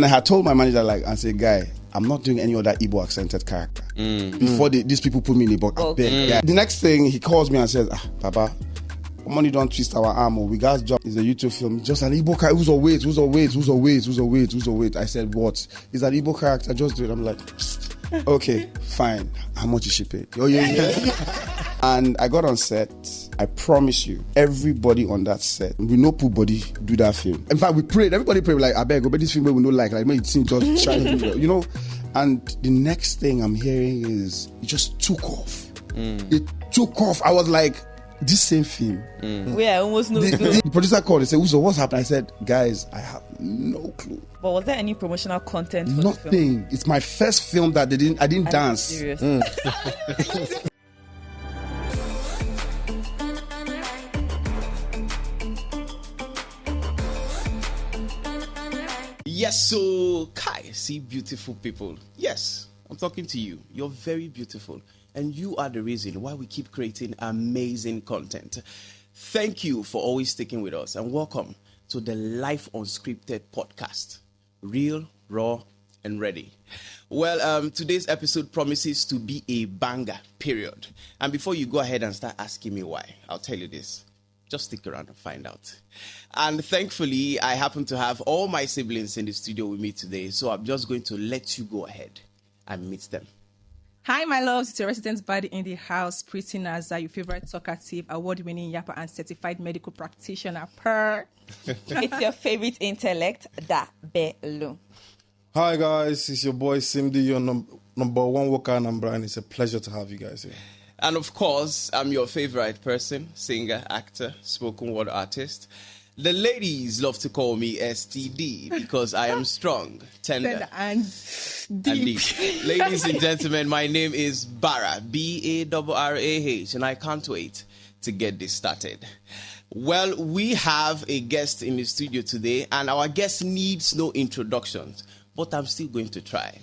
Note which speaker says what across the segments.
Speaker 1: And I had told my manager, like, I said, guy, I'm not doing any other Igbo accented character. Before these people put me in the box. Yeah. The next thing, he calls me and says, Papa, money don't twist our arm. We guys job is a YouTube film. Just an Igbo character. Who's a wait. I said, what? Is that Igbo character? Just do it. I'm like, okay, fine. How much is she paid? Oh, yeah. And I got on set. I promise you, everybody on that set, we no put body do that film. In fact, we prayed. Everybody prayed like, I beg, but this film we no like maybe it seems just shining, you know. And the next thing I'm hearing is it just took off. It took off. I was like, this same film.
Speaker 2: We are almost no clue.
Speaker 1: The producer called and said, Uzor, what's happened? I said, guys, I have no clue.
Speaker 2: But was there any promotional content for
Speaker 1: Nothing.
Speaker 2: the film?
Speaker 1: It's my first film that I didn't dance.
Speaker 2: Serious.
Speaker 3: Yes, so Kai, see beautiful people. Yes, I'm talking to you. You're very beautiful. And you are the reason why we keep creating amazing content. Thank you for always sticking with us. And welcome to the Life Unscripted podcast. Real, raw, and ready. Well, today's episode promises to be a banger, period. And before you go ahead and start asking me why, I'll tell you this. Just stick around and find out. And thankfully, I happen to have all my siblings in the studio with me today. So I'm just going to let you go ahead and meet them.
Speaker 4: Hi, my loves. It's your resident body in the house, Pretty Naza, your favorite talkative, award-winning yapper, and certified medical practitioner.
Speaker 2: It's your favorite intellect, Da Bello.
Speaker 5: Hi, guys. It's your boy Simdi, your number one worker and Brian. It's a pleasure to have you guys here.
Speaker 3: And of course, I'm your favorite person, singer, actor, spoken word artist. The ladies love to call me STD because I am strong, tender,
Speaker 4: and deep.
Speaker 3: Ladies and gentlemen, my name is Barra, Barrah, and I can't wait to get this started. Well, we have a guest in the studio today, and our guest needs no introductions, but I'm still going to try.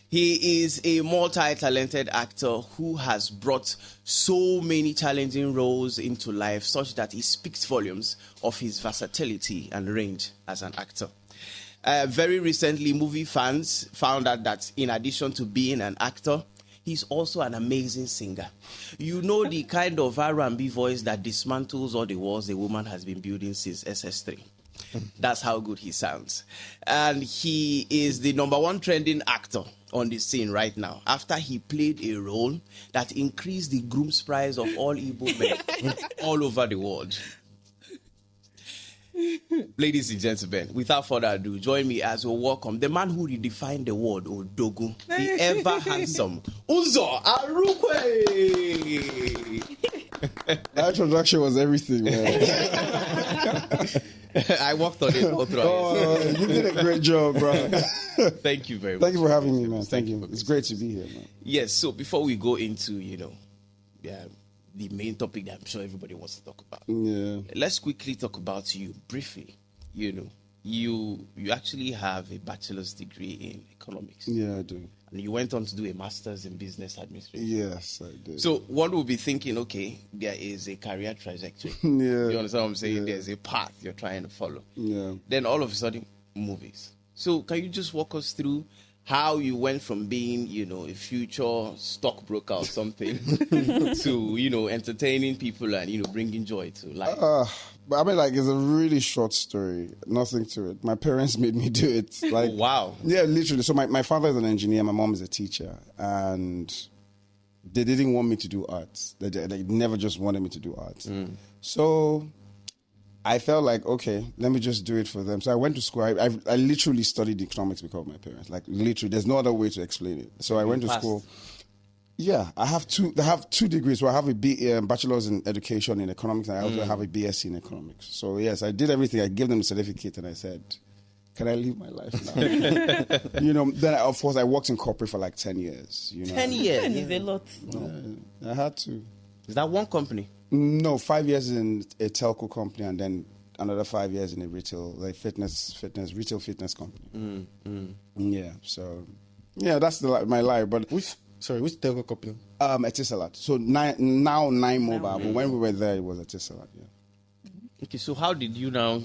Speaker 3: He is a multi-talented actor who has brought so many challenging roles into life such that he speaks volumes of his versatility and range as an actor. Very recently, movie fans found out that in addition to being an actor, he's also an amazing singer. You know, the kind of R&B voice that dismantles all the walls the woman has been building since SS3. That's how good he sounds. And he is the number one trending actor on the scene right now after he played a role that increased the groom's price of all Igbo men all over the world. Ladies and gentlemen, without further ado, join me as we welcome the man who redefined the word Odogwu, the ever handsome Uzor Arukwe.
Speaker 1: That introduction was everything, man.
Speaker 3: I worked on it all throughout.
Speaker 1: Oh, you did a great job, bro.
Speaker 3: Thank you very much.
Speaker 1: Thank you for having me, man. Thank you. It's great to be here, man.
Speaker 3: Yes, so before we go into, the main topic that I'm sure everybody wants to talk about.
Speaker 1: Yeah.
Speaker 3: Let's quickly talk about you briefly. You actually have a bachelor's degree in economics.
Speaker 1: Yeah, I do.
Speaker 3: And you went on to do a master's in business administration.
Speaker 1: Yes, I did.
Speaker 3: So one will be thinking, okay, there is a career trajectory.
Speaker 1: Yeah.
Speaker 3: You understand what I'm saying?
Speaker 1: Yeah.
Speaker 3: There's a path you're trying to follow.
Speaker 1: Yeah.
Speaker 3: Then all of a sudden, movies. So can you just walk us through how you went from being, a future stockbroker or something to, entertaining people and, bringing joy to life?
Speaker 1: But I mean, it's a really short story. Nothing to it. My parents made me do it.
Speaker 3: Oh, wow.
Speaker 1: Yeah, literally. So my father is an engineer. My mom is a teacher. And they didn't want me to do arts. They never just wanted me to do arts. So I felt like, okay, let me just do it for them. So I went to school. I literally studied economics because of my parents. Like, literally, there's no other way to explain it. So I went to school. Yeah, I have two degrees. So I have a bachelor's in education in economics, and I also have a BSc in economics. So yes, I did everything. I gave them the certificate, and I said, "Can I live my life now?" Then of course I worked in corporate for like 10 years.
Speaker 3: 10 years
Speaker 2: is a lot.
Speaker 1: Yeah, I had to.
Speaker 3: Is that one company?
Speaker 1: No, 5 years in a telco company, and then another 5 years in a retail, retail fitness company. Yeah, so yeah, that's my life. But
Speaker 5: Which telco company?
Speaker 1: Etisalat. So now Nine Mobile, but when we were there, it was Etisalat. Yeah.
Speaker 3: Okay, so how did you now,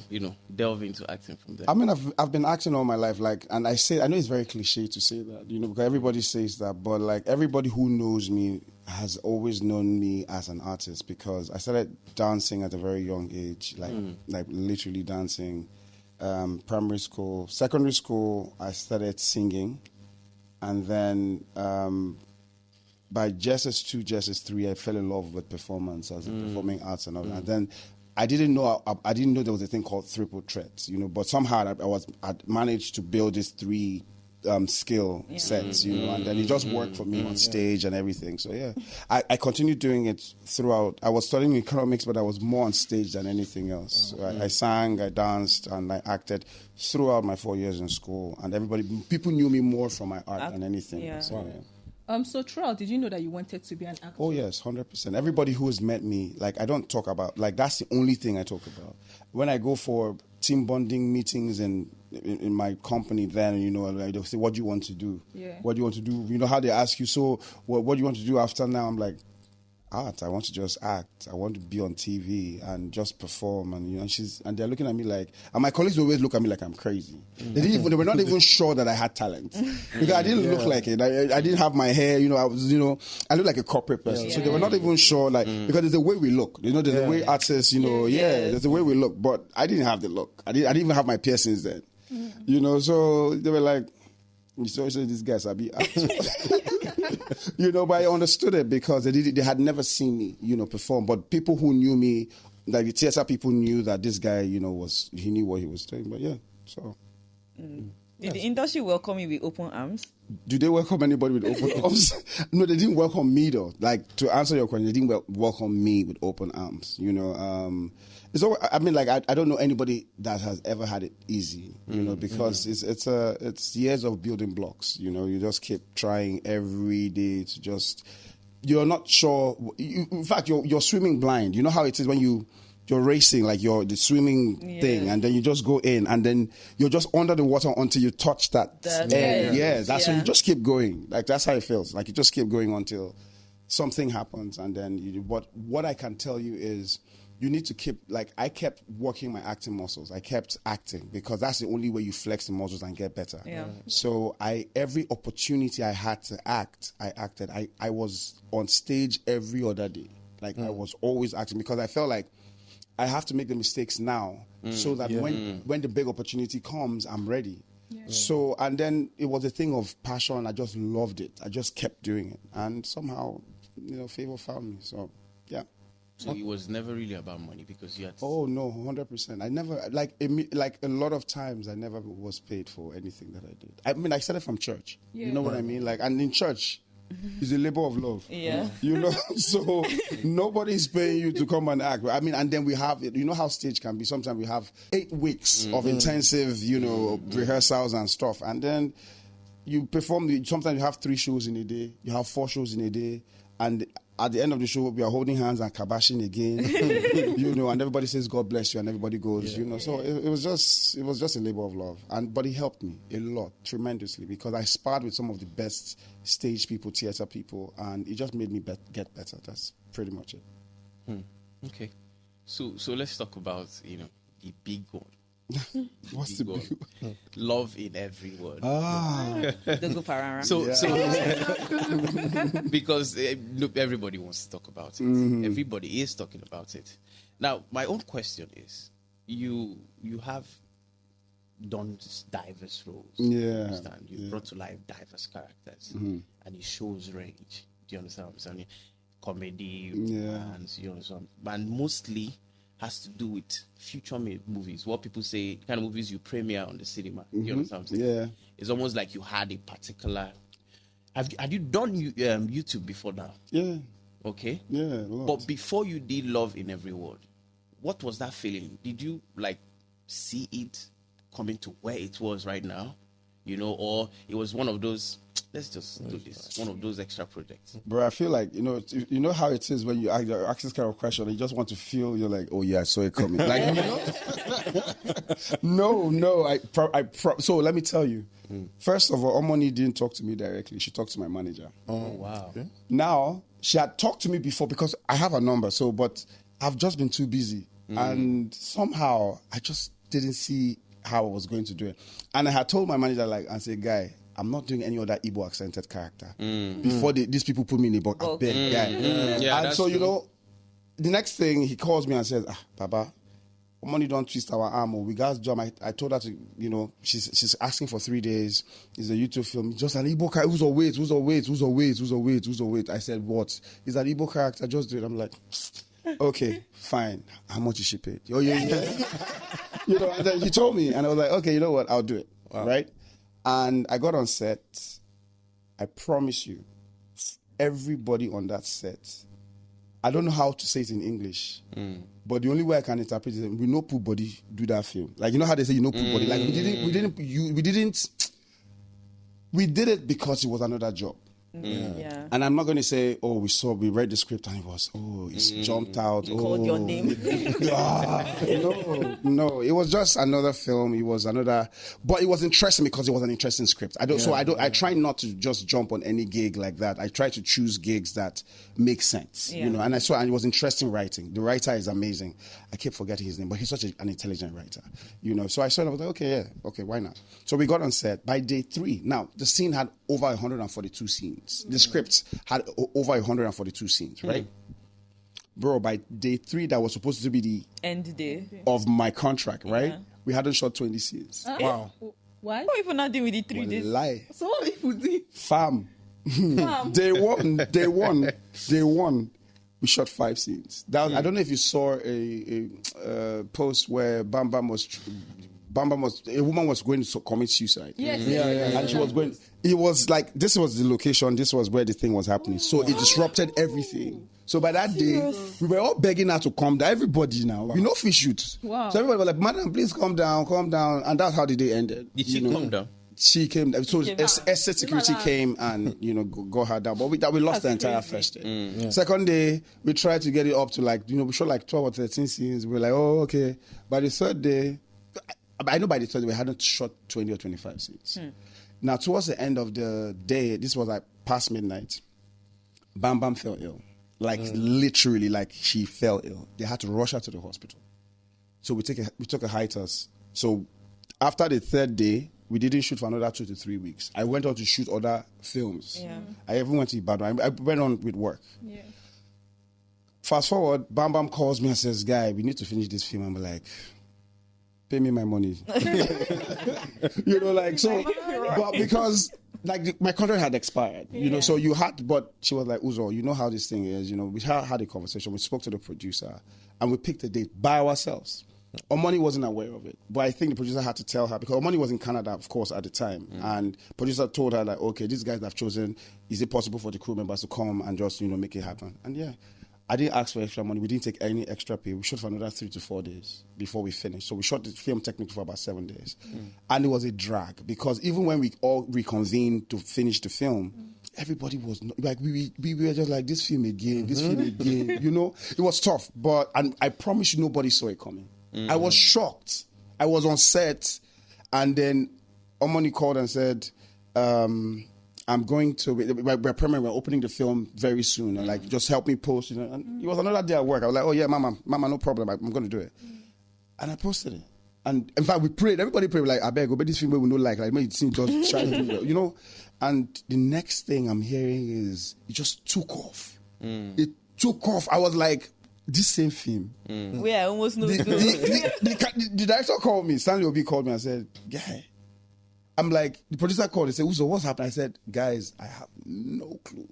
Speaker 3: delve into acting from there?
Speaker 1: I mean, I've been acting all my life, and I know it's very cliche to say that, because everybody says that, but like everybody who knows me has always known me as an artist, because I started dancing at a very young age, like literally dancing. Primary school, secondary school, I started singing, and then by JSS 2, JSS 3, I fell in love with performance as performing arts and all that. And then I didn't know there was a thing called triple threats, but somehow I'd managed to build these 3 skill sets, and then it just worked for me on stage and everything. So yeah, I continued doing it throughout. I was studying economics, but I was more on stage than anything else. So I sang, I danced, and I acted throughout my 4 years in school. And people knew me more from my art than anything.
Speaker 2: Yeah.
Speaker 1: So, yeah.
Speaker 4: So throughout, did you know that you wanted to be an actor?
Speaker 1: Oh yes, 100%. Everybody who has met me, I don't talk about, that's the only thing I talk about. When I go for team bonding meetings in my company, then they'll say, "What do you want to do?
Speaker 4: Yeah.
Speaker 1: What do you want to do?" You know how they ask you, "So what do you want to do after now?" I'm like, art. I want to just act. I want to be on TV and just perform. And and they're looking at me like, and my colleagues always look at me like I'm crazy. They were not even sure that I had talent, because I didn't look like it. I didn't have my hair. I look like a corporate person. So they were not even sure, because there's the way we look. There's the way artists. There's the way we look. But I didn't have the look. I didn't even have my piercings then. So they were like, so these guys are be but I understood it because they had never seen me, perform. But people who knew me, like the theater people, knew that this guy, he knew what he was doing. But yeah, so.
Speaker 2: Did the industry welcome you with open arms?
Speaker 1: Do they welcome anybody with open arms? No, they didn't welcome me though. Like, to answer your question, they didn't welcome me with open arms. It's all, I don't know anybody that has ever had it easy. Because it's years of building blocks. You just keep trying every day to just. You're not sure. In fact, you're swimming blind. You know how it is when you're racing, like the swimming thing, and then you just go in, and then you're just under the water until you touch that air. Yeah, that's when you just keep going. Like, that's how it feels. Like, you just keep going until something happens, and then what I can tell you is you need to keep, I kept working my acting muscles. I kept acting because that's the only way you flex the muscles and get better.
Speaker 2: Yeah.
Speaker 1: So every opportunity I had to act, I acted. I was on stage every other day. I was always acting because I felt like I have to make the mistakes now so that when the big opportunity comes, I'm ready. Yeah. So, and then it was a thing of passion. I just loved it. I just kept doing it. And somehow, favor found me. So, yeah.
Speaker 3: So it was never really about money because you had...
Speaker 1: Oh, no, 100%. I never, a lot of times, I never was paid for anything that I did. I mean, I started from church. Yeah. You know what I mean? And in church, it's a labor of love.
Speaker 2: Yeah.
Speaker 1: So nobody's paying you to come and act. I mean, and then we have, how stage can be. Sometimes we have 8 weeks of intensive, rehearsals and stuff. And then you perform, sometimes you have 3 shows in a day. You have 4 shows in a day. And at the end of the show, we are holding hands and kabashing again, and everybody says, God bless you, and everybody goes, So it was just a labor of love. But it helped me a lot, tremendously, because I sparred with some of the best stage people, theater people, and it just made me get better. That's pretty much it.
Speaker 3: Okay. So let's talk about, the big one.
Speaker 1: What's the big
Speaker 3: one? Love in every word.
Speaker 2: Odogwu Paranran.
Speaker 3: Because everybody wants to talk about it. Everybody is talking about it. Now, my own question is, you have done diverse roles.
Speaker 1: Yeah.
Speaker 3: Understand? You brought to life diverse characters, and it shows range. Do you understand what I'm saying? Comedy, romance, you understand? And mostly has to do with future movies. What people say, kind of movies you premiere on the cinema. You understand what I'm saying?
Speaker 1: Yeah.
Speaker 3: It's almost like you had a particular... Had you done YouTube before now?
Speaker 1: Yeah.
Speaker 3: Okay.
Speaker 1: Yeah.
Speaker 3: But before you did Love in Every Word, what was that feeling? Did you see it coming to where it was right now? Or it was one of those, let's just do this, one of those extra projects?
Speaker 1: Bro, I feel like, you know how it is when you ask this kind of question, you just want to feel, you're like, oh yeah, I saw it coming. No, so let me tell you. First of all, Omoni didn't talk to me directly. She talked to my manager.
Speaker 3: Oh, wow.
Speaker 1: Now, she had talked to me before because I have a number, but I've just been too busy. And somehow I just didn't see how I was going to do it. And I had told my manager, like, I said, guy, I'm not doing any other Igbo accented character. Before these people put me in a box, I beg, guy. And so, you know, the next thing he calls me and says, Baba, money don't twist our arm. We got job. I told her to, you know, she's asking for 3 days. It's a YouTube film. Just an Igbo character. Who's wait. I said, what? It's an Igbo character. Just do it. I'm like, okay, fine. How much is she paid? Oh, yeah. You know, and then he told me, and I was like, okay, you know what? I'll do it. Wow. Right? And I got on set. I promise you, everybody on that set, I don't know how to say it in English, but the only way I can interpret it is we know put body do that film. Like, you know how they say you know put body? Like, we did it because it was another job.
Speaker 2: Yeah.
Speaker 1: And I'm not going to say, we read the script and it's jumped out.
Speaker 2: You called your name.
Speaker 1: No, it was just another film. It was another, but it was interesting because it was an interesting script. I try not to just jump on any gig like that. I try to choose gigs that make sense, you know, and it was interesting writing. The writer is amazing. I keep forgetting his name, but he's such an intelligent writer, you know. So I said, I was like, okay, why not? So we got on set. By day 3, now the scene had over 142 scenes. The script had over 142 scenes, right? Bro, by day 3, that was supposed to be the
Speaker 2: end day
Speaker 1: of my contract, right? We hadn't shot 20 scenes.
Speaker 5: Wow.
Speaker 4: Why?
Speaker 2: What if you're not doing with the 3 days?
Speaker 1: Lie.
Speaker 4: So what people do?
Speaker 1: Fam. Day one, we shot 5 scenes. That was, I don't know if you saw a post where a woman was going to commit suicide.
Speaker 4: Yes.
Speaker 1: And she was going, it was like, this was the location, this was where the thing was happening. So it disrupted everything. So by that day, we were all begging her to calm down. Everybody now, we know fish shoot.
Speaker 4: Wow.
Speaker 1: So everybody was like, madam, please calm down. And that's how the day ended.
Speaker 3: Did she calm down?
Speaker 1: She came, so estate security came and, you know, got her down. But we lost the entire first day. Second day, we tried to get it up to we shot 12 or 13 scenes. We were like, oh, okay. By the third day, I know by the third day we hadn't shot 20 or 25 scenes. Now, towards the end of the day, this was past midnight, Bam Bam fell ill. Literally, she fell ill. They had to rush her to the hospital. So we took a hiatus. So after the third day, we didn't shoot for another 2 to 3 weeks. I went on to shoot other films. Yeah. I even went to Ibadan. I went on with work. Yeah. Fast forward, Bam Bam calls me and says, guy, we need to finish this film. I'm like, pay me my money. You know, but because my contract had expired, you know, so but she was like, Uzor, you know how this thing is, you know, we had a conversation, we spoke to the producer and we picked a date by ourselves. Omoni wasn't aware of it, but I think the producer had to tell her because Omoni was in Canada, of course, at the time. And producer told her okay, these guys have chosen, is it possible for the crew members to come and just, you know, make it happen? And I didn't ask for extra money. We didn't take any extra pay. We shot for another 3 to 4 days before we finished. So we shot the film technically for about 7 days. And it was a drag because even when we all reconvened to finish the film, everybody was like, we were just like, this film again, you know? It was tough, and I promise you nobody saw it coming. I was shocked. I was on set and then Omoni called and said, I'm going to, we're opening the film very soon, and just help me post, you know. And it was another day at work. I was like, oh yeah, mama, no problem. I'm going to do it. And I posted it. And in fact, we prayed. Everybody prayed, like, I beg, but this film we know like maybe it's just trying to do it, you know. And the next thing I'm hearing is it just took off. It took off. I was like, this same film.
Speaker 2: We are almost no
Speaker 1: the director called me. Stanley Obi called me and said, guy. I'm like, the producer called and said, Uzor, what's happening? I said, guys, I have no clue.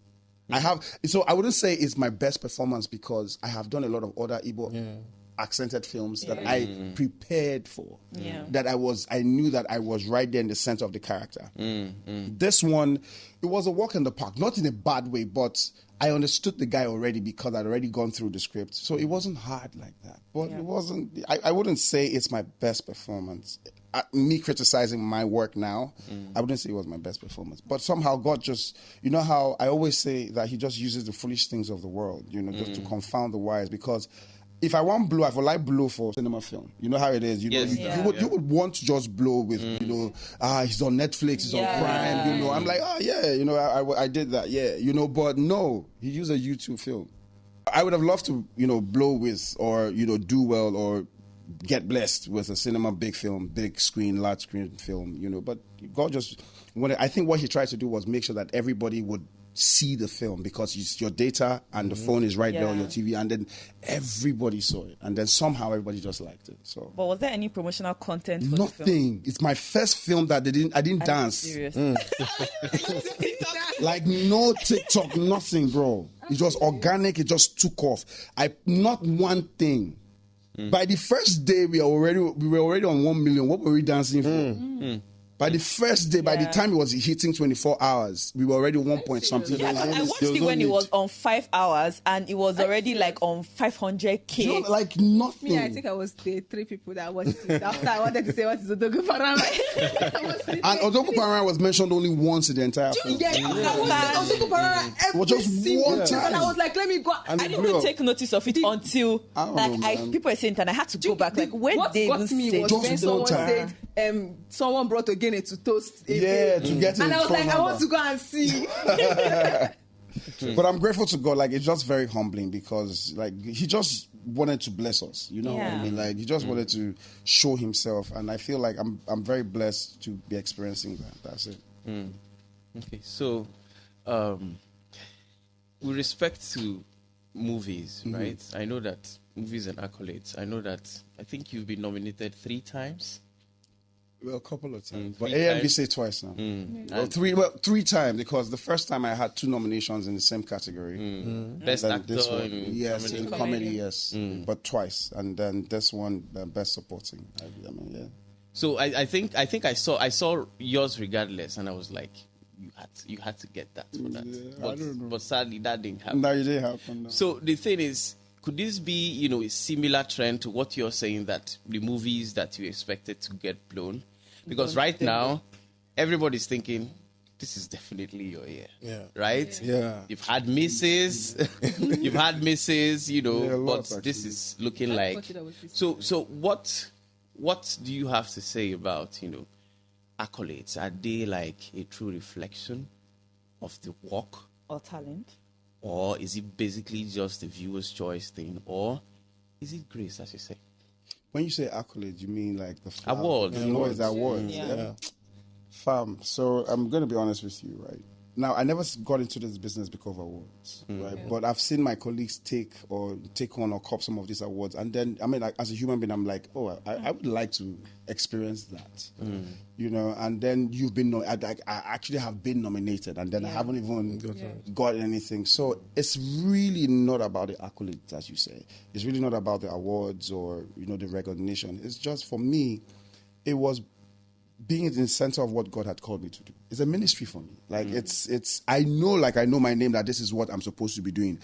Speaker 1: So I wouldn't say it's my best performance because I have done a lot of other Igbo accented films that I prepared for. That I knew that I was right there in the center of the character. This one, it was a walk in the park, not in a bad way, but I understood the guy already because I'd already gone through the script. So it wasn't hard like that. But it wasn't, I wouldn't say it's my best performance. Me criticizing my work now, I wouldn't say it was my best performance. But somehow God just, you know how I always say that he just uses the foolish things of the world, you know, just to confound the wise. Because if I want blue, I would like blue for cinema film. You know how it is. You know, you would want to just blow with, you know, he's on Netflix, he's on Prime, you know. I'm like, oh yeah, you know, I did that, you know. But no, he used a YouTube film. I would have loved to, blow with or, do well or get blessed with a cinema big film, big screen, large screen film, but God just wanted, I think what he tried to do was make sure that everybody would see the film because it's your data and the phone is right there on your TV, and then everybody saw it, and then somehow everybody just liked it. So,
Speaker 2: but was there any promotional content for
Speaker 1: nothing?
Speaker 2: The film?
Speaker 1: It's my first film that I didn't dance.
Speaker 2: Serious?
Speaker 1: Like no TikTok, nothing, bro. It was organic. It just took off. Not one thing. By the first day, we were already on 1 million. What were we dancing for? By the first day, by the time it was hitting 24 hours, we were already 1 point something.
Speaker 2: Yeah, I watched it when it was on 5 hours, and it was already like on 500K.
Speaker 1: Like nothing.
Speaker 4: Me, I think I was the 3 people that watched it. After I wanted to say what is Odogwu Paranran.
Speaker 1: And Odogwu Paranran was mentioned only once in the entire film.
Speaker 4: Yeah, I was Odogwu Paranran every
Speaker 1: just one time.
Speaker 4: And I was like, let me go.
Speaker 2: I didn't even take notice of it until people were saying it, and I had to go back. Like, when they
Speaker 4: got me
Speaker 1: say
Speaker 4: was when someone
Speaker 1: time.
Speaker 4: said, someone brought again to toast.
Speaker 1: To get it.
Speaker 4: And I was like,
Speaker 1: number.
Speaker 4: I want to go and see.
Speaker 1: But I'm grateful to God. Like, it's just very humbling because, like, he just wanted to bless us. You know what I mean? Like, he just wanted to show himself, and I feel like I'm very blessed to be experiencing that. That's it.
Speaker 3: Okay, so with respect to movies, right? I know that movies and accolades. I think you've been nominated 3 times.
Speaker 1: Well, a couple of times. But
Speaker 3: 3
Speaker 1: AMV
Speaker 3: times.
Speaker 1: say twice now. Well, 3 times, because the first time I had 2 nominations in the same category.
Speaker 3: Best
Speaker 1: Then
Speaker 3: actor
Speaker 1: this one,
Speaker 3: in
Speaker 1: yes,
Speaker 3: comedy.
Speaker 1: in comedy, yes. But twice. And then this one, best supporting. I mean, yeah.
Speaker 3: So I think I saw yours regardless, and I was like, you had to get that for that.
Speaker 1: Yeah, I don't know.
Speaker 3: But sadly, that didn't happen.
Speaker 1: No, it didn't happen. No.
Speaker 3: So the thing is, could this be, a similar trend to what you're saying, that the movies that you expected to get blown? Because right now, everybody's thinking, this is definitely your year.
Speaker 5: Yeah.
Speaker 3: Right?
Speaker 5: Yeah.
Speaker 3: You've had misses, but
Speaker 1: lots,
Speaker 3: this
Speaker 1: actually.
Speaker 3: is looking like... So what do you have to say about, accolades? Are they like a true reflection of the work?
Speaker 2: Or talent?
Speaker 3: Or is it basically just the viewer's choice thing? Or is it grace, as you say?
Speaker 1: When you say accolade, you mean like the flower?
Speaker 3: Awards.
Speaker 1: Awards. Awards.
Speaker 2: Yeah.
Speaker 1: Fam, so I'm going to be honest with you, right? Now, I never got into this business because of awards, right? But I've seen my colleagues take on or cop some of these awards. And then, I mean, like, as a human being, I'm like, oh, I would like to experience that, and then you've been, I actually have been nominated, and then I haven't even got anything. So it's really not about the accolades, as you say. It's really not about the awards or, the recognition. It's just, for me, it was being in the center of what God had called me to do. It's a ministry for me. Like, I know my name, that this is what I'm supposed to be doing.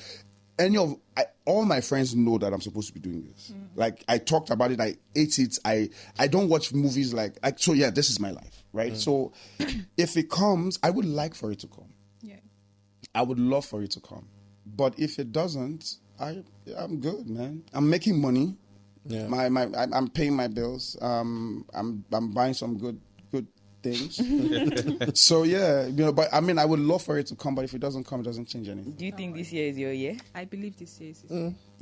Speaker 1: All my friends know that I'm supposed to be doing this. Like, I talked about it, I ate it. I don't watch movies so yeah, this is my life, right? So if it comes, I would like for it to come.
Speaker 4: Yeah.
Speaker 1: I would love for it to come. But if it doesn't, I'm good, man. I'm making money. Yeah. I'm paying my bills. I'm buying some good things. So yeah, but I mean, I would love for it to come, but if it doesn't come, it doesn't change anything.
Speaker 2: Do you think this year is your year?
Speaker 4: I believe this year is his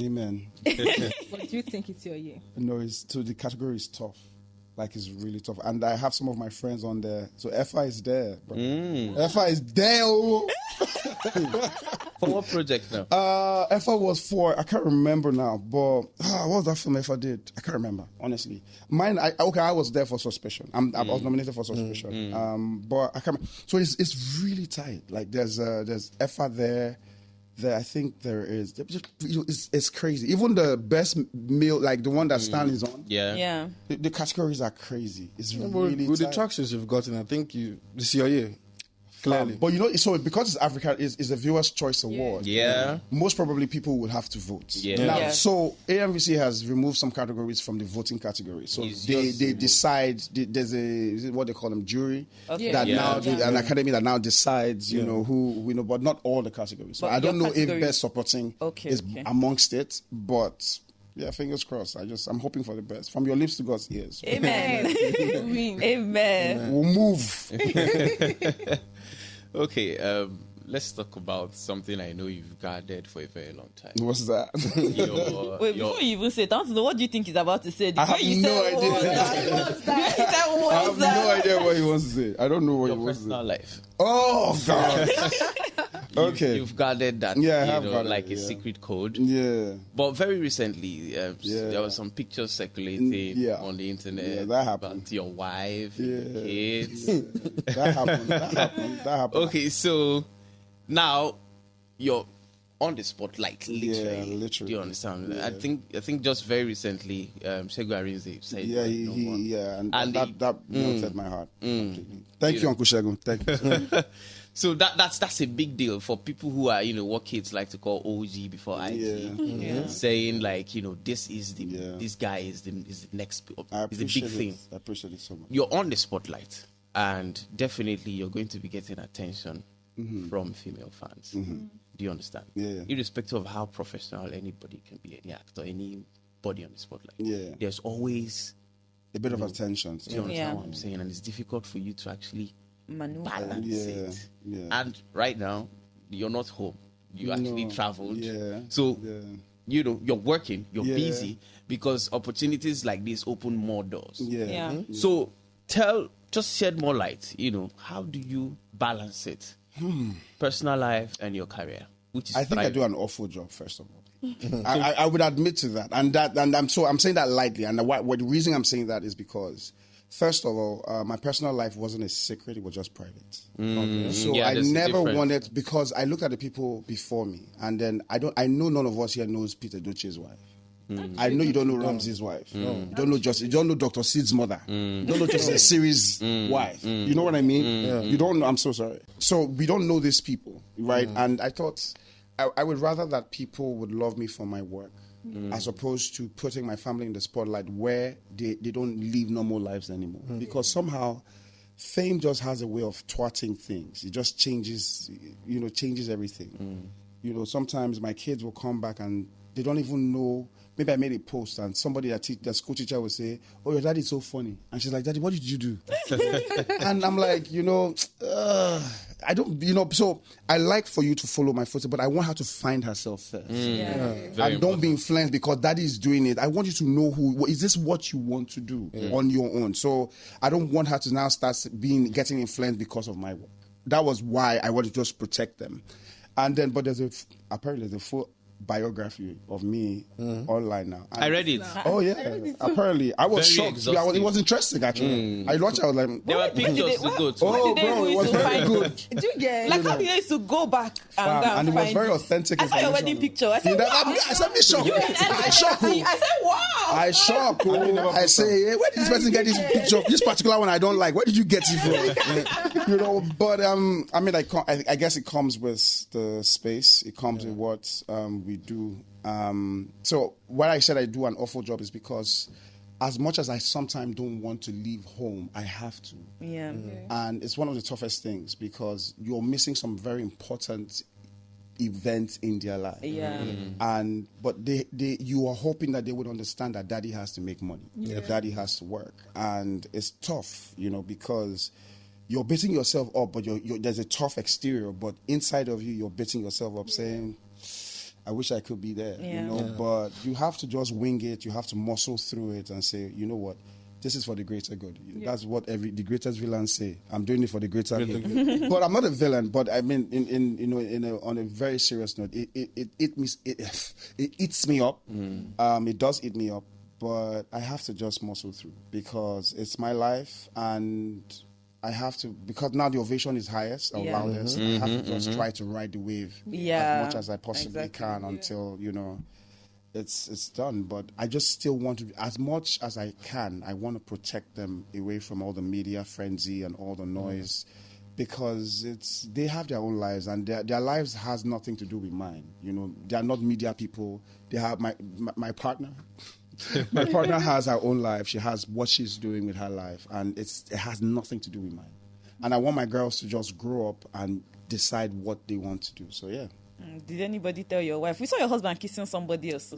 Speaker 1: Amen.
Speaker 4: But do you think it's your year?
Speaker 1: No, the category is tough. Like, it's really tough. And I have some of my friends on there. So FI is there, bro. FI is there. Oh.
Speaker 3: For what project now?
Speaker 1: FI was for, I can't remember now, but what was that film FI did? I can't remember, honestly. Mine, I was there for Suspicion. I was nominated for Suspicion. But I can't remember. So it's really tight. Like, there's FI there. I think there is. It's crazy. Even the best meal, like the one that Stan is on.
Speaker 2: Yeah.
Speaker 1: The categories are crazy. It's
Speaker 5: With
Speaker 1: really
Speaker 5: the
Speaker 1: tight.
Speaker 5: tracksuits you've gotten, I think this is your year. Clearly.
Speaker 1: But so because it's Africa, is a Viewer's Choice Award.
Speaker 3: Yeah.
Speaker 1: Most probably people will have to vote.
Speaker 3: Yeah.
Speaker 1: Now,
Speaker 2: Yeah.
Speaker 1: so AMVC has removed some categories from the voting category. So
Speaker 3: It's
Speaker 1: they
Speaker 3: just-
Speaker 1: decide. There's is it what they call them, jury?
Speaker 2: Okay.
Speaker 1: That
Speaker 3: Yeah.
Speaker 1: now
Speaker 2: Yeah.
Speaker 1: an academy that now decides, who but not all the categories. So
Speaker 2: But
Speaker 1: I don't
Speaker 2: your
Speaker 1: know
Speaker 2: category-
Speaker 1: if best supporting is
Speaker 2: Okay.
Speaker 1: amongst it, but. Yeah, fingers crossed. I'm hoping for the best. From your lips to God's ears.
Speaker 2: Amen.
Speaker 4: Win.
Speaker 2: Amen.
Speaker 1: We'll move.
Speaker 3: Okay, let's talk about something I know you've guarded for a very long time.
Speaker 1: What's that?
Speaker 2: Wait, before you even say it, I want to know what do you think he's about to say.
Speaker 1: I have no idea. I have no idea what he wants to say. I don't know what he
Speaker 3: Your
Speaker 1: wants to say.
Speaker 3: personal life.
Speaker 1: Oh, God. Okay.
Speaker 3: You've guarded that,
Speaker 1: Yeah, I have guarded
Speaker 3: like
Speaker 1: it,
Speaker 3: a
Speaker 1: yeah.
Speaker 3: secret code.
Speaker 1: Yeah.
Speaker 3: But very recently, there were some pictures circulating on the internet
Speaker 1: Yeah, that happened.
Speaker 3: about your wife,
Speaker 1: Yeah.
Speaker 3: your kids.
Speaker 1: That happened.
Speaker 3: Okay, so now you're on the spotlight, literally.
Speaker 1: Yeah, literally.
Speaker 3: Do you understand?
Speaker 1: Yeah.
Speaker 3: I think just very recently, Segun Arinze said,
Speaker 1: Yeah, and that melted my heart. Completely. Thank you, Uncle Shegun. Thank you.
Speaker 3: So that's a big deal for people who are, what kids like to call OG before IG, saying like, this is this guy is the next, is the big thing.
Speaker 1: I appreciate it so much.
Speaker 3: You're on the spotlight, and definitely you're going to be getting attention from female fans. Do you understand?
Speaker 1: Yeah.
Speaker 3: Irrespective of how professional anybody can be, any actor, anybody on the spotlight.
Speaker 1: Yeah.
Speaker 3: There's always
Speaker 1: A bit of attention.
Speaker 3: do you understand what I'm saying? And it's difficult for you to actually balance it.
Speaker 1: Yeah.
Speaker 3: And right now, you're not home. You actually traveled.
Speaker 1: Yeah.
Speaker 3: So, you're working, you're
Speaker 1: Yeah.
Speaker 3: busy, because opportunities like this open more doors.
Speaker 1: Yeah.
Speaker 3: So, just shed more light. How do you balance it? Personal life and your career, which is
Speaker 1: I think I
Speaker 3: private.
Speaker 1: do an awful job, first of all. I would admit to that. And I'm saying that lightly. And the reason I'm saying that is because, first of all, my personal life wasn't a secret, it was just private. So
Speaker 3: Yeah,
Speaker 1: I
Speaker 3: there's a
Speaker 1: never
Speaker 3: difference.
Speaker 1: wanted, because I looked at the people before me, and then I know none of us here knows Peter Doche's wife. I know you don't know Ramsey's wife. You don't know Dr. Sid's mother. You don't know Justice Siri's wife. You know what I mean? You don't know. I'm so sorry. So we don't know these people, right? And I thought I would rather that people would love me for my work, as opposed to putting my family in the spotlight where they don't live normal lives anymore. Because somehow fame just has a way of thwarting things. It just changes everything. Sometimes my kids will come back and they don't even know. Maybe I made a post and somebody, the school teacher will say, "Oh, your daddy's so funny." And she's like, "Daddy, what did you do?" And I'm like, I don't, so I like for you to follow my footsteps, but I want her to find herself first. And don't be influenced because daddy is doing it. I want you to know is this what you want to do on your own? So I don't want her to now start getting influenced because of my work. That was why I wanted to just protect them. And then, but apparently there's a full biography of me online now.
Speaker 3: I read it.
Speaker 1: Oh yeah, apparently I was
Speaker 3: Very
Speaker 1: shocked.
Speaker 3: exhaustive.
Speaker 1: It was interesting actually. I watched. I was like,
Speaker 3: There were pictures to go to.
Speaker 1: oh bro, it was very good.
Speaker 2: Do you get like how you used to go back
Speaker 1: And it was
Speaker 2: find
Speaker 1: very
Speaker 2: it?
Speaker 1: authentic.
Speaker 2: I saw your wedding picture. I said, wow.
Speaker 1: I said, me shocked. I shocked.
Speaker 2: I said, wow.
Speaker 1: I shocked. I say, hey, where did this person get this picture? This particular one I don't like. Where did you get it from? But I guess it comes with the space. It comes with what we do. So what I said I do an awful job is because as much as I sometimes don't want to leave home, I have to.
Speaker 2: Yeah.
Speaker 1: And it's one of the toughest things because you're missing some very important events in their life.
Speaker 2: Yeah.
Speaker 1: But you are hoping that they would understand that daddy has to make money. Daddy has to work. And it's tough, because you're beating yourself up, but there's a tough exterior, but inside of you, you're beating yourself up saying, I wish I could be there, but you have to just wing it. You have to muscle through it and say, you know what, this is for the greater good. That's what the greatest villains say. I'm doing it for the greater good. But I'm not a villain. But I mean, on a very serious note, it eats me up. It does eat me up, but I have to just muscle through because it's my life and I have to, because now the ovation is highest or loudest. I have to just try to ride the wave as much as I possibly can until, it's done. But I just still want to, as much as I can, I want to protect them away from all the media frenzy and all the noise because they have their own lives and their lives has nothing to do with mine. They are not media people. They have my partner. My partner has her own life. She has what she's doing with her life, and it has nothing to do with mine. And I want my girls to just grow up and decide what they want to do. So, yeah.
Speaker 2: Did anybody tell your wife? We saw your husband kissing somebody else.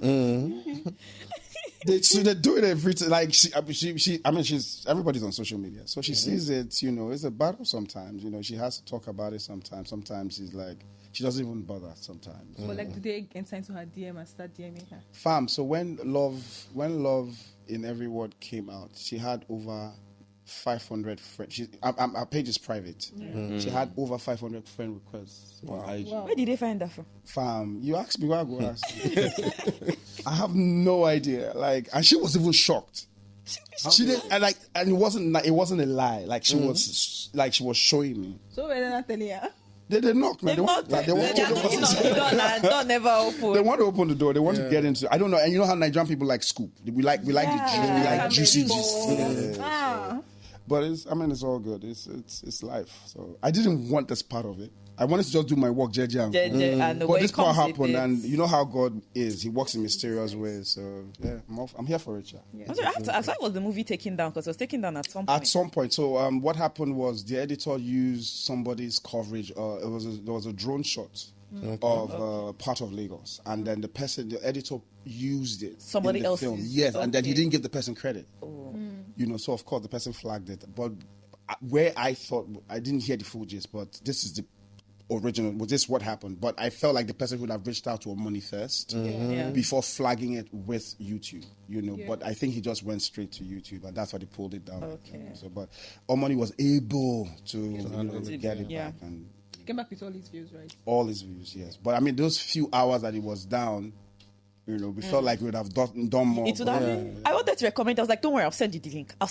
Speaker 1: They do it every time. Like she's everybody's on social media, so she sees it. You know, it's a battle sometimes. You know, she has to talk about it sometimes. Sometimes she's like, she doesn't even bother sometimes.
Speaker 4: But like, do they enter into her DM and start DMing her?
Speaker 1: Fam, so when Love in Every Word came out, she had over 500 friends. Her page is private. She had over 500 friend requests on IG.
Speaker 2: Wow. Where did they find that from?
Speaker 1: Fam, you asked me, where I go ask you. I have no idea. Like, and she was even shocked. She didn't, and it wasn't a lie. Like she was showing me.
Speaker 4: So we're not telling her.
Speaker 1: They knock, man. They want to open the door. They want to get into. I don't know. And you know how Nigerian people like scoop. We like the juicy juice. But it's all good. It's life. So I didn't want this part of it. I wanted to just do my work, JJ. But this part happened, and you know how God is. He works in mysterious ways. So yeah, I'm here for it.
Speaker 2: Yeah. I have to ask, why was the movie taken down? Because it was taken down at some point.
Speaker 1: At some point. So what happened was the editor used somebody's coverage. There was a drone shot of part of Lagos, and then the editor used it.
Speaker 2: Somebody else.
Speaker 1: Yes, and then he didn't give the person credit. You know, so of course the person flagged it. But where I thought, I didn't hear the full gist, but this is the original. Was this what happened? But I felt like the person would have reached out to Omoni first before flagging it with YouTube. You know, but I think he just went straight to YouTube, and that's why they pulled it down. Okay. You know, so, but Omoni was able to get it back and
Speaker 4: came back with all his views, right?
Speaker 1: All his views, yes. But I mean, those few hours that it was down, you know, we felt like we would have done more.
Speaker 2: It would have, I wanted to recommend. I was like, don't worry, I'll send you the link. I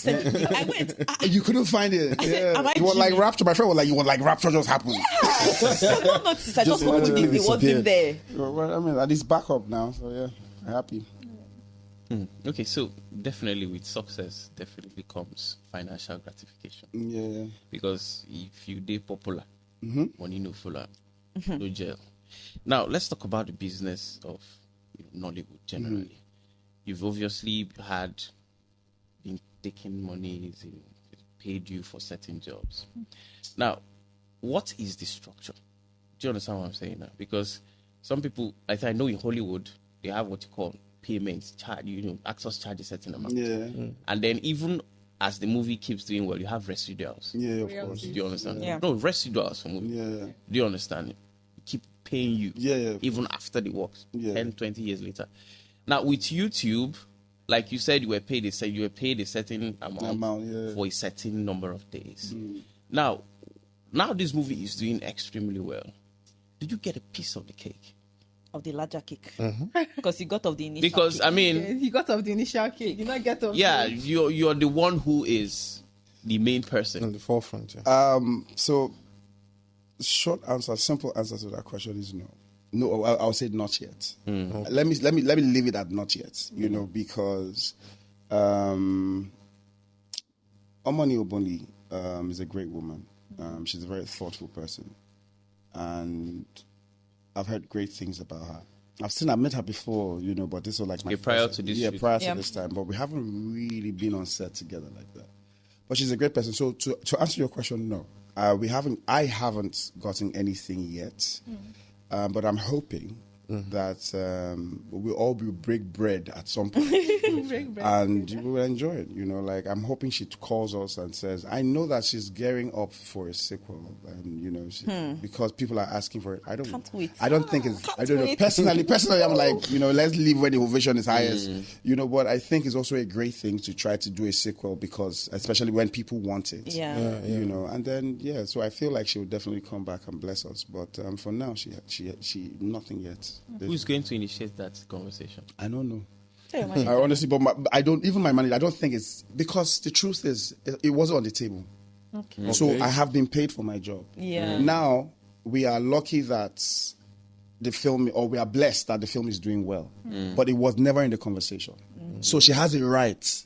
Speaker 2: went.
Speaker 1: You couldn't find it.
Speaker 2: I said,
Speaker 1: you were like Rapture. My friend was like, you were like Rapture just happened.
Speaker 2: I don't notice. I just wanted to believe it wasn't there.
Speaker 1: Well, I mean, at least back up now. So yeah, I'm happy.
Speaker 3: Okay, so definitely with success, definitely comes financial gratification.
Speaker 1: Yeah.
Speaker 3: Because if you dey popular, money no fuller, no jail. Now let's talk about the business of Nollywood generally. You've obviously been taking money, paid you for certain jobs. Now, what is the structure? Do you understand what I'm saying now? Because some people, like I know in Hollywood, they have what you call payments, actors charge a certain amount. And then even as the movie keeps doing well, you have residuals.
Speaker 1: Yeah, of course.
Speaker 3: Do you understand?
Speaker 2: Yeah.
Speaker 3: No, residuals for movies.
Speaker 1: Yeah.
Speaker 3: Do you understand? Keep paying you even after the work 10, 20 years later. Now with YouTube, like you said, you were paid a certain amount for a certain number of days. Now this movie is doing extremely well. Did you get a piece of the cake?
Speaker 2: Of the larger cake? Because you got of the initial
Speaker 3: because
Speaker 2: cake.
Speaker 3: I mean,
Speaker 4: you got of the initial cake. You not get of
Speaker 3: you're the one who is the main person
Speaker 5: in the forefront.
Speaker 1: So short answer, simple answer to that question is no. No, I'll say not yet. Let me leave it at not yet. You know, because Omoni Obonli is a great woman. She's a very thoughtful person, and I've heard great things about her. I've met her before, you know, but this was like my
Speaker 3: prior to this
Speaker 1: time. But we haven't really been on set together like that. But she's a great person. So to answer your question, no. I haven't gotten anything yet, but I'm hoping that we'll all break bread at some point, and we will enjoy it. You know, like I'm hoping she calls us and says, "I know that she's gearing up for a sequel, and you know, because people are asking for it. I don't
Speaker 2: wait.
Speaker 1: I don't think it's. I don't know. Personally, I'm like, you know, let's leave where the ovation is highest. You know, but I think it's also a great thing to try to do a sequel because, especially when people want it. You know, and then so I feel like she will definitely come back and bless us. But for now, she nothing yet.
Speaker 3: Who's going to initiate that conversation?
Speaker 1: I don't know. I honestly, but I don't. Even my manager, I don't think it's because the truth is, it wasn't on the table.
Speaker 2: Okay.
Speaker 1: So I have been paid for my job.
Speaker 2: Yeah.
Speaker 1: Now we are lucky that the film, or we are blessed that the film is doing well, but it was never in the conversation. So she has a right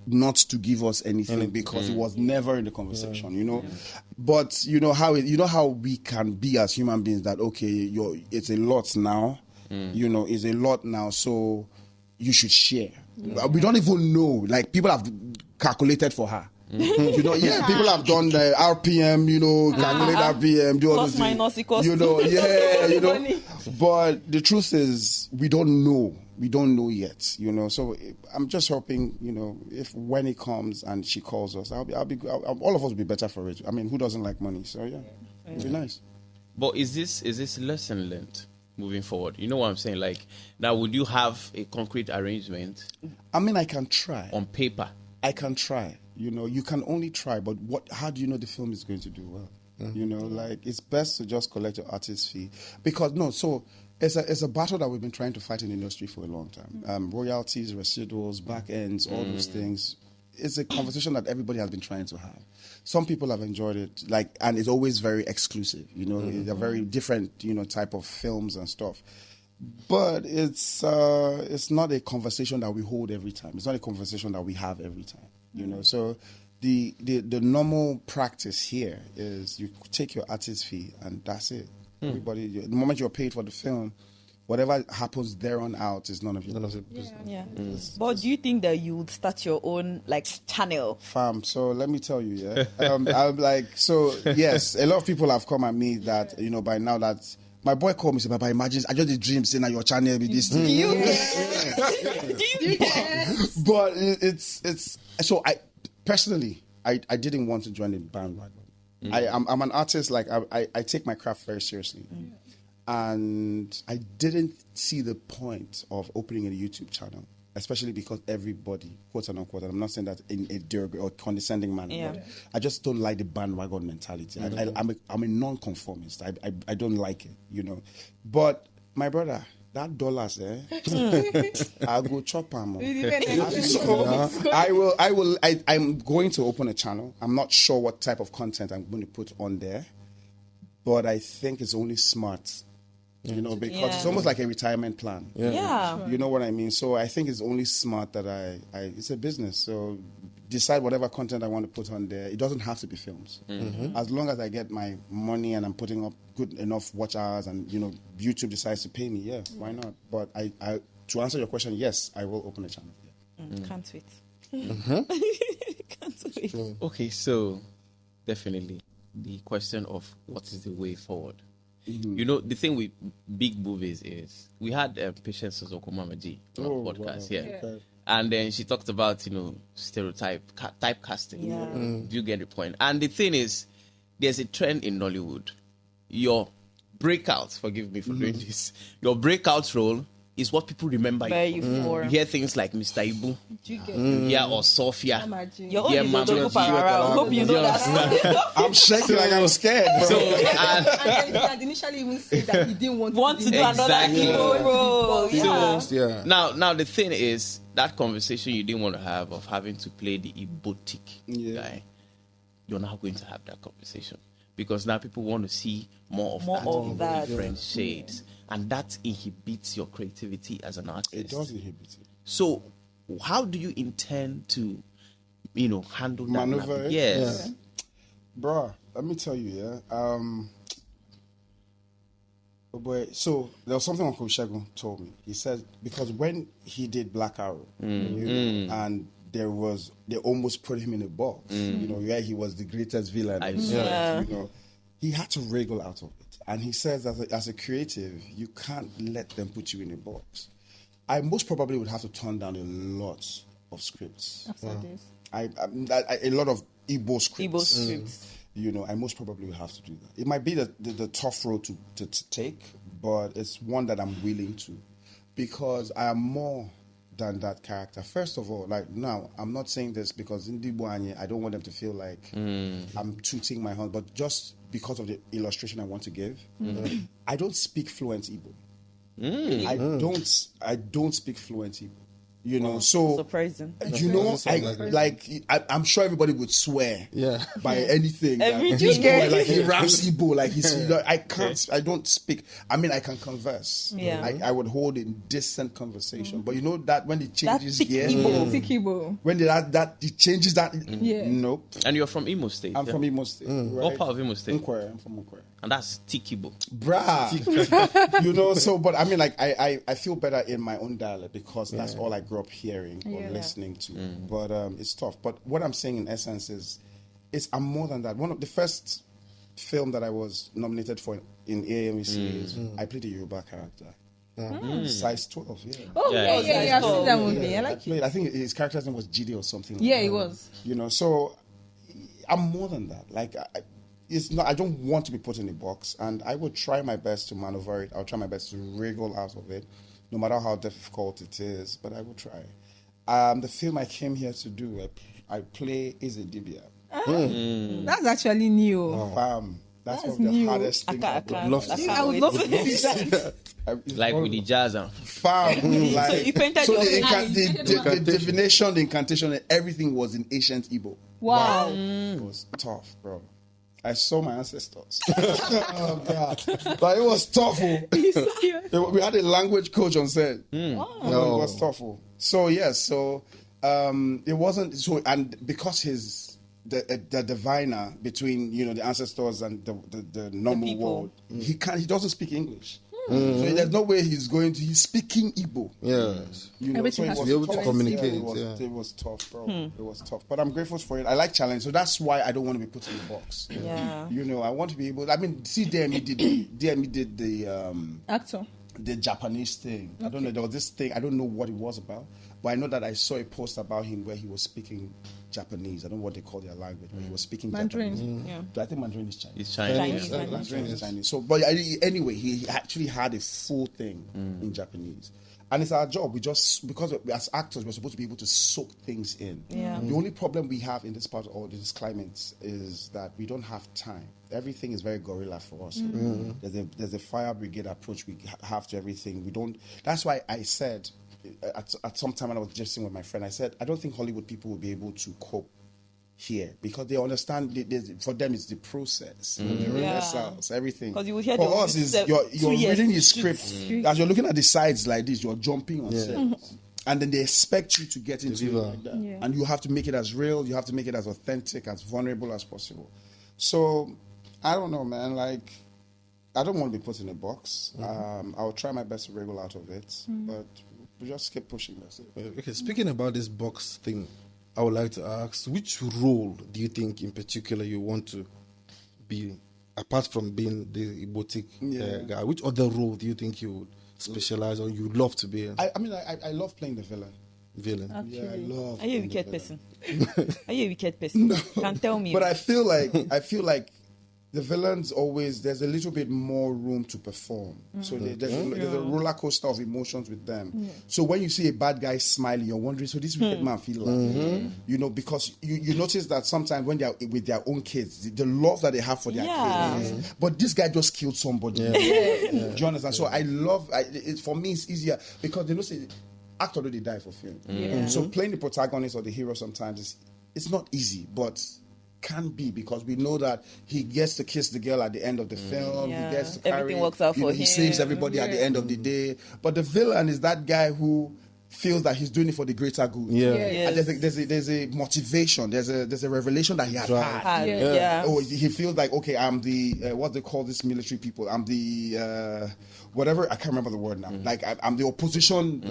Speaker 1: not to give us anything because it was never in the conversation, you know. But you know how we can be as human beings that it's a lot now, you know, it's a lot now, so you should share. We don't even know, like people have calculated for her. You know, people have done the RPM, you know, calculate RPM, do all
Speaker 2: plus
Speaker 1: those
Speaker 2: minus
Speaker 1: things.
Speaker 2: equals
Speaker 1: You know, you know. But the truth is, we don't know. we don't know yet, you know. So I'm just hoping, you know, if when it comes and she calls us, all of us will be better for it. I mean, who doesn't like money? So yeah, it'll be nice.
Speaker 3: But is this lesson learned moving forward? You know what I'm saying? Like, now, would you have a concrete arrangement?
Speaker 1: I mean, I can try.
Speaker 3: On paper?
Speaker 1: I can try. You know, you can only try, but how do you know the film is going to do well? You know, like, it's best to just collect your artist fee. Because, it's a battle that we've been trying to fight in the industry for a long time. Royalties, residuals, back ends, all those things. It's a conversation that everybody has been trying to have. Some people have enjoyed it, and it's always very exclusive. You know, they're very different, you know, type of films and stuff. But it's not a conversation that we hold every time. It's not a conversation that we have every time. You know, so the normal practice here is you take your artist fee and that's it. Everybody, the moment you're paid for the film, whatever happens there on out is none of your business.
Speaker 2: Yeah. But do you think that you would start your own channel?
Speaker 1: Fam, so let me tell you, yeah. I'm yes, a lot of people have come at me that, you know, by now that my boy called me, said, Baba, imagine, I just dream saying that your channel be this thing. But it's so I personally, I didn't want to join the bandwagon. I'm an artist, I take my craft very seriously. And I didn't see the point of opening a YouTube channel, especially because everybody, quote unquote, and I'm not saying that in a derogatory or condescending manner, but I just don't like the bandwagon mentality. I'm a non-conformist. I don't like it, you know. But my brother, that dollars, I'll go chop them. I'm going to open a channel. I'm not sure what type of content I'm going to put on there, but I think it's only smart. You know, because it's almost like a retirement plan.
Speaker 2: Yeah.
Speaker 1: You know what I mean? So I think it's only smart that it's a business. So decide whatever content I want to put on there. It doesn't have to be films. As long as I get my money and I'm putting up good enough watch hours and, you know, YouTube decides to pay me, why not? But I to answer your question, yes, I will open a channel.
Speaker 2: Can't wait. Can't wait.
Speaker 3: Okay, so definitely the question of what is the way forward. You know, the thing with big movies is we had Patience Ozokomamaji on our podcast, Okay. And then she talked about, you know, typecasting. Yeah. Do you get the point? And the thing is, there's a trend in Nollywood. Your breakout, forgive me for doing this, your breakout role is what people remember you for. You hear things like Mr. Ibu, or Sophia.
Speaker 2: Your own is Odogwu Paranran. Hope you know that.
Speaker 1: I'm shaking like I'm scared. Bro.
Speaker 4: So, and initially even said that he didn't want to do
Speaker 2: another role.
Speaker 3: So, now the thing is, that conversation you didn't want to have of having to play the Ibotic guy, you're now going to have that conversation. Because now people want to see more of that. Different shades. And that inhibits your creativity as an artist.
Speaker 1: It does inhibit it.
Speaker 3: So how do you intend to, you know, handle that?
Speaker 1: Maneuver it?
Speaker 3: Yes.
Speaker 1: Bruh, let me tell you, so there was something Uncle Shegun told me. He said, because when he did Black Arrow, you know, and they almost put him in a box. You know, he was the greatest villain. You know, he had to wriggle out of it. And he says, as a creative, you can't let them put you in a box. I most probably would have to turn down a lot of scripts. A lot of Igbo scripts. You know, I most probably would have to do that. It might be the tough road to take, but it's one that I'm willing to. Because I am more than that character. First of all, now, I'm not saying this because in Dibuanye, I don't want them to feel like I'm tooting my horn, but just because of the illustration I want to give, I don't speak fluent Igbo. I don't speak fluent Igbo. You know, so
Speaker 2: surprising.
Speaker 1: You know, I'm sure everybody would swear by anything.
Speaker 2: Everything.
Speaker 1: He raps Igbo, he's. I can't. I don't speak. I mean, I can converse.
Speaker 2: Yeah.
Speaker 1: I would hold a decent conversation, but you know that when it changes gear, when it changes that, nope.
Speaker 3: And you're from Imo State.
Speaker 1: I'm from Imo State. Right?
Speaker 3: What part of Imo State?
Speaker 1: Nkwe. I'm from Nkwe.
Speaker 3: And that's Tikibo.
Speaker 1: Bruh. You know, so, but I mean, I feel better in my own dialect because that's all I grew up hearing or listening to. But it's tough. But what I'm saying in essence is I'm more than that. One of the first film that I was nominated for in AMVC is I played a Yoruba character. Size 12, yeah.
Speaker 4: Oh, yeah. I've seen that movie.
Speaker 1: Yeah,
Speaker 4: I like it.
Speaker 1: I think his character's name was Jide or something.
Speaker 4: Yeah,
Speaker 1: like
Speaker 4: it
Speaker 1: that.
Speaker 4: was.
Speaker 1: You know, so I'm more than that. Like, it's not. I don't want to be put in a box, and I will try my best to maneuver it. I'll try my best to wriggle out of it, no matter how difficult it is. But I will try. The film I came here to do, I play Ezedibia.
Speaker 4: That's actually new.
Speaker 1: That's
Speaker 4: That's
Speaker 1: one of the
Speaker 4: new.
Speaker 1: hardest things I would love to see.
Speaker 4: I would love to see that.
Speaker 3: Like with the jazz.
Speaker 1: Fam, like,
Speaker 2: So you painted
Speaker 1: so
Speaker 2: your
Speaker 1: the divination, the incantation, and everything was in ancient Igbo.
Speaker 4: Wow.
Speaker 1: It was tough, bro. I saw my ancestors. Oh God, but it was tough. We had a language coach on set. It was tough. So yes, it wasn't so, and because the diviner between the ancestors and the normal world, he doesn't speak English. So there's no way he's speaking Igbo.
Speaker 5: Yes.
Speaker 4: Everything has
Speaker 5: to be able to communicate.
Speaker 1: It was tough, bro. It was tough. But I'm grateful for it. I like challenge. So that's why I don't want to be put in a box.
Speaker 2: Yeah.
Speaker 1: I want to be able, see DME did the
Speaker 4: Actor.
Speaker 1: the Japanese thing. I don't know. There was this thing. I don't know what it was about, but I know that I saw a post about him where he was speaking Japanese. I don't know what they call their language, but he was speaking
Speaker 4: Mandarin.
Speaker 1: Japanese.
Speaker 2: Yeah.
Speaker 1: But I think Mandarin is Chinese.
Speaker 3: It's Chinese.
Speaker 1: Mandarin is Chinese. So, but anyway, he actually had a full thing in Japanese. And it's our job. Because as actors, we're supposed to be able to soak things in.
Speaker 2: Yeah.
Speaker 1: The only problem we have in this part of this climate is that we don't have time. Everything is very guerrilla for us. There's a fire brigade approach we have to everything. We don't. That's why I said at some time when I was just with my friend, I said I don't think Hollywood people will be able to cope here because they understand for them it's the process, the rehearsals, everything.
Speaker 2: Because you would hear
Speaker 1: for us is you're reading the script as you're looking at the sides like this, you're jumping on set. And then they expect you to get into it like that. Yeah. And you have to make it as real, you have to make it as authentic, as vulnerable as possible. So I don't know, man, like I don't want to be put in a box. I'll try my best to wriggle out of it, but we just keep pushing. That's it.
Speaker 5: Okay, speaking about this box thing, I would like to ask, which role do you think in particular you want to be, apart from being the boutique guy, which other role do you think you would specialize or you would love to be in?
Speaker 1: I love playing the villain.
Speaker 4: Okay.
Speaker 1: Yeah, I love.
Speaker 2: Are you a wicked person? Are you a wicked person?
Speaker 1: No.
Speaker 2: Can't tell me.
Speaker 1: But I feel like the villains always, there's a little bit more room to perform. So there's a roller coaster of emotions with them. So when you see a bad guy smiling, you're wondering, so this wicked man feel like, because you notice that sometimes when they're with their own kids, the love that they have for their kids. But this guy just killed somebody. Do you understand? So I love, for me it's easier because they know say, actor do they die for film. So playing the protagonist or the hero sometimes, it's not easy, but can be because we know that he gets to kiss the girl at the end of the film. He gets to carry,
Speaker 2: everything works out for him.
Speaker 1: He saves everybody at the end of the day. But the villain is that guy who feels that he's doing it for the greater good. And there's a motivation. There's a revelation that he has had. Oh, he feels like, okay, I'm the what they call this military people. I'm the whatever, I can't remember the word now. Like I'm the opposition.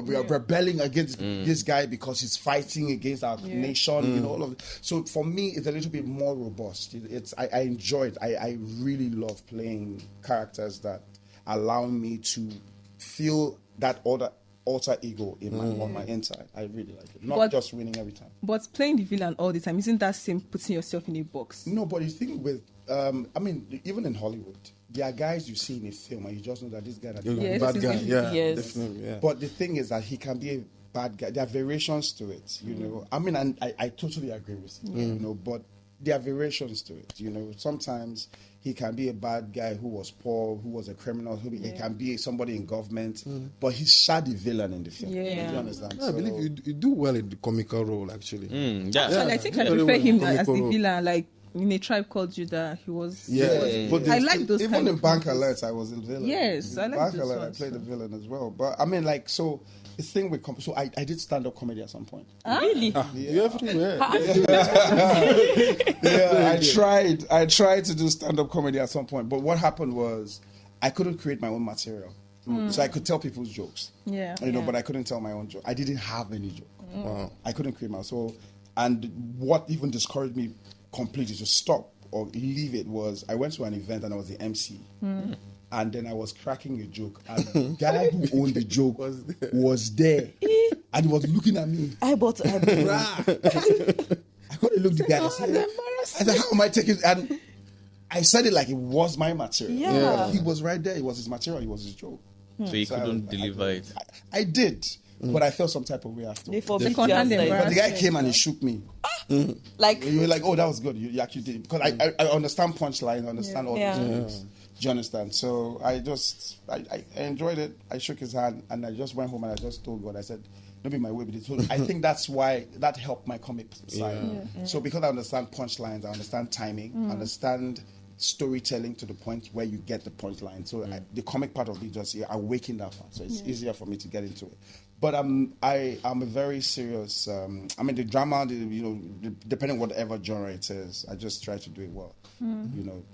Speaker 1: We are rebelling against this guy because he's fighting against our nation. All of it. So for me, it's a little bit more robust. I enjoy it. I really love playing characters that allow me to feel that alter ego on my inside. I really like it. Not just winning every time.
Speaker 4: But playing the villain all the time, isn't that same putting yourself in a box?
Speaker 1: No, but the thing with, even in Hollywood, there are guys you see in a film and you just know that this guy is
Speaker 5: bad guy.
Speaker 1: Definitely. But the thing is that he can be a bad guy. There are variations to it, and I totally agree with you, but there are variations to it. Sometimes he can be a bad guy who was poor, who was a criminal. He can be somebody in government, but he's shady villain in the film. Do you understand?
Speaker 5: I believe you do well in the comical role, actually.
Speaker 4: Actually, I think I prefer him as the villain, like in A Tribe Called Judah. He was.
Speaker 1: But
Speaker 4: I like those.
Speaker 1: Even in Bank Alerts, I was a villain.
Speaker 4: Yes, I like
Speaker 1: Bank
Speaker 4: those
Speaker 1: Alert,
Speaker 4: ones.
Speaker 1: I played the villain as well. But so. The thing with so I did stand-up comedy at some point.
Speaker 2: Really?
Speaker 1: I tried to do stand-up comedy at some point, but what happened was I couldn't create my own material. So I could tell people's jokes. But I couldn't tell my own joke. I didn't have any joke. I couldn't create my and what even discouraged me completely to stop or leave it was I went to an event and I was the MC. and then I was cracking a joke, and the guy who owned the joke was there, and he was looking at me.
Speaker 2: I bought.
Speaker 1: I couldn't look the guy. I said, how am I taking? And I said it like it was my material.
Speaker 2: Yeah.
Speaker 1: He was right there. It was his material. It was his joke.
Speaker 3: So you couldn't deliver it.
Speaker 1: I did, but I felt some type of way after.
Speaker 2: They forbid you
Speaker 4: Second-hand
Speaker 2: outside.
Speaker 1: But the guy came and he shook me.
Speaker 2: Like,
Speaker 1: You were like, oh, that was good. You actually did it. Because I understand punchline, I understand all these things. Do you understand? So I enjoyed it. I shook his hand and I just went home and I just told God, I said, maybe my way. So I think that's why that helped my comic side. So because I understand punchlines, I understand timing, I understand storytelling to the point where you get the punchline. So the comic part of me just awakened that part. So it's easier for me to get into it. But I'm a very serious. I mean, the drama, depending on whatever genre it is, I just try to do it well.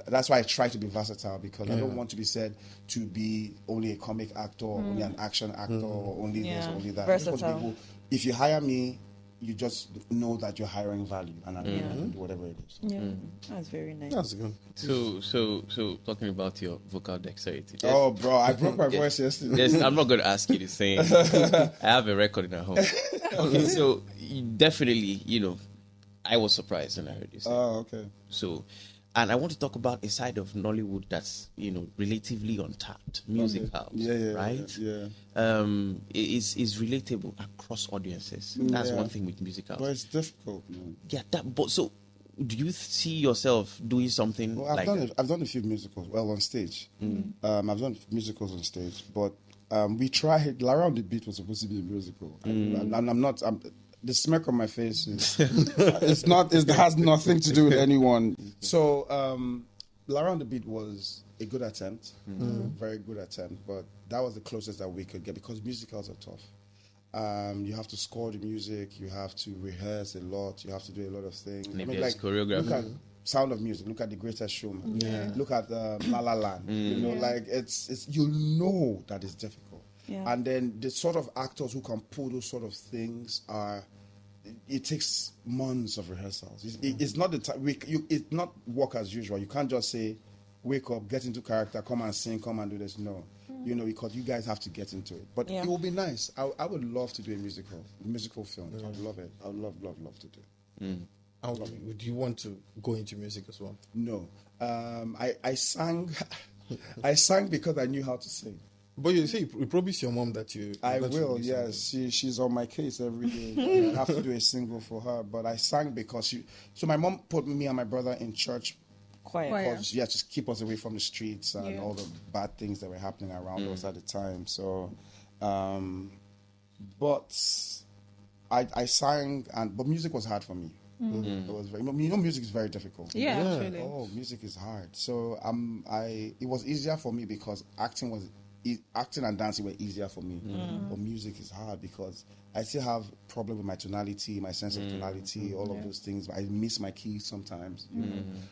Speaker 1: That's why I try to be versatile, because I don't want to be said to be only a comic actor, or only an action actor, or only this, or only that.
Speaker 2: Versatile.
Speaker 1: If you hire me, you just know that you're hiring value, and I can do whatever it is.
Speaker 2: yeah, that's very nice.
Speaker 5: That's good.
Speaker 3: So talking about your vocal dexterity.
Speaker 1: Oh, bro, I broke my voice yesterday.
Speaker 3: I'm not going to ask you the same. I have a record in home. Okay, so definitely, I was surprised when I heard you say.
Speaker 1: Oh, okay.
Speaker 3: So, and I want to talk about a side of Nollywood that's, relatively untapped, musical, right?
Speaker 1: Yeah.
Speaker 3: Is relatable across audiences. That's one thing with musicals.
Speaker 1: But it's difficult, man.
Speaker 3: Yeah, but so do you see yourself doing something like that?
Speaker 1: I've done a few musicals, on stage. I've done musicals on stage, but we tried. Around the Beat was supposed to be a musical. I'm not. The smirk on my face is it has nothing to do with anyone. So Around the Beat was a good attempt, very good attempt, but that was the closest that we could get, because musicals are tough. You have to score the music, you have to rehearse a lot, you have to do a lot of things.
Speaker 3: Choreography.
Speaker 1: Look at Sound of Music, look at The Greatest Showman, look at La La Land. It's that it's difficult. Yeah. And then the sort of actors who can pull those sort of things it takes months of rehearsals. It's not the time. It's not work as usual. You can't just say, wake up, get into character, come and sing, come and do this. No, because you guys have to get into it. But it will be nice. I would love to do a musical film. I would love it. I would love to do it.
Speaker 5: Would you want to go into music as well?
Speaker 1: No, I sang. I sang because I knew how to sing.
Speaker 5: But you say you promise your mom that you...
Speaker 1: I will, yes. She's on my case every day. I have to do a single for her. But I sang because So my mom put me and my brother in church
Speaker 2: Choir.
Speaker 1: Just keep us away from the streets and all the bad things that were happening around us at the time. So, but I sang, but music was hard for me. It was music is very difficult.
Speaker 4: Yeah, actually.
Speaker 1: Oh, music is hard. So it was easier for me because acting and dancing were easier for me. But music is hard because I still have problem with my tonality, my sense of tonality, all of those things. I miss my keys sometimes.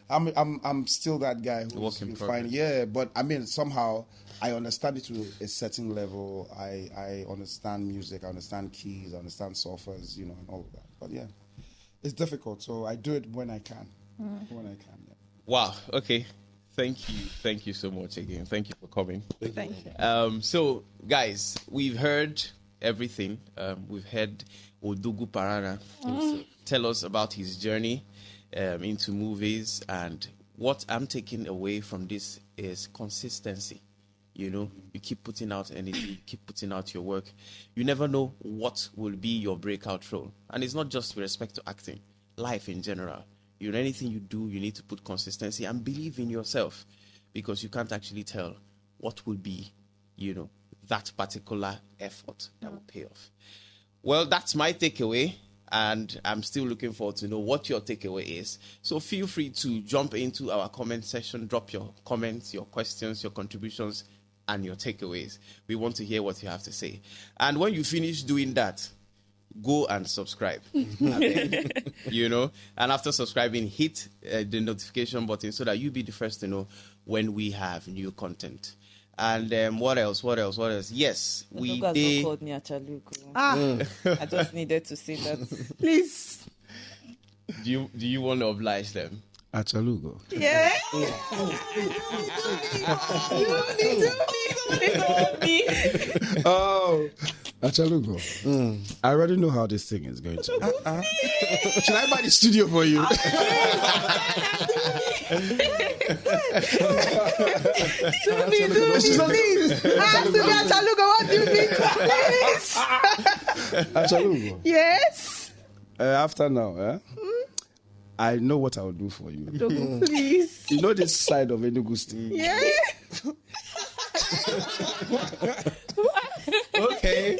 Speaker 1: I'm still that guy who's fine. Yeah, but I mean somehow I understand it to a certain level. I understand music, I understand keys, I understand softwares, and all of that. But yeah, it's difficult. So I do it when I can. When I can. Yeah.
Speaker 3: Wow. Okay. Thank you so much again. Thank you for coming.
Speaker 4: Thank you.
Speaker 3: So, guys, we've heard everything. We've heard Odogwu Paranran tell us about his journey into movies, and what I'm taking away from this is consistency. You keep putting out anything, you keep putting out your work. You never know what will be your breakout role. And it's not just with respect to acting, life in general. Anything you do, you need to put consistency and believe in yourself, because you can't actually tell what will be, that particular effort that will pay off. Well, that's my takeaway, and I'm still looking forward to know what your takeaway is. So feel free to jump into our comment section, drop your comments, your questions, your contributions, and your takeaways. We want to hear what you have to say. And when you finish doing that, go and subscribe. And after subscribing, hit the notification button so that you'll be the first to know when we have new content. And what else? Yes, we did.
Speaker 2: Called me I just needed to say that.
Speaker 4: Please.
Speaker 3: Do you want to oblige them?
Speaker 1: Achalugo.
Speaker 4: Yeah.
Speaker 1: Oh, Achalugo. I already know how this thing is going to. Should I buy the studio for you?
Speaker 4: Achalugo, what do you mean? Please.
Speaker 1: Achalugo.
Speaker 4: Yes.
Speaker 1: After now, I know what I'll do for you.
Speaker 4: Please.
Speaker 1: You know this side of Enugu State?
Speaker 4: Yeah.
Speaker 3: Okay.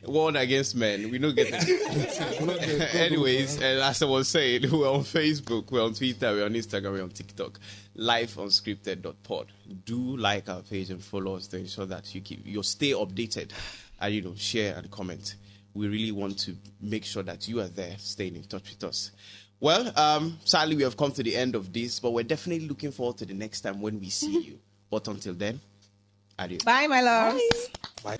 Speaker 3: One against men. We don't get it. Anyways, and as I was saying, we're on Facebook, we're on Twitter, we're on Instagram, we're on TikTok. Lifeunscripted.pod. Do like our page and follow us to ensure that you stay updated and share and comment. We really want to make sure that you are there, staying in touch with us. Well, sadly, we have come to the end of this, but we're definitely looking forward to the next time when we see you. But until then, adios.
Speaker 4: Bye, my love.
Speaker 3: Bye.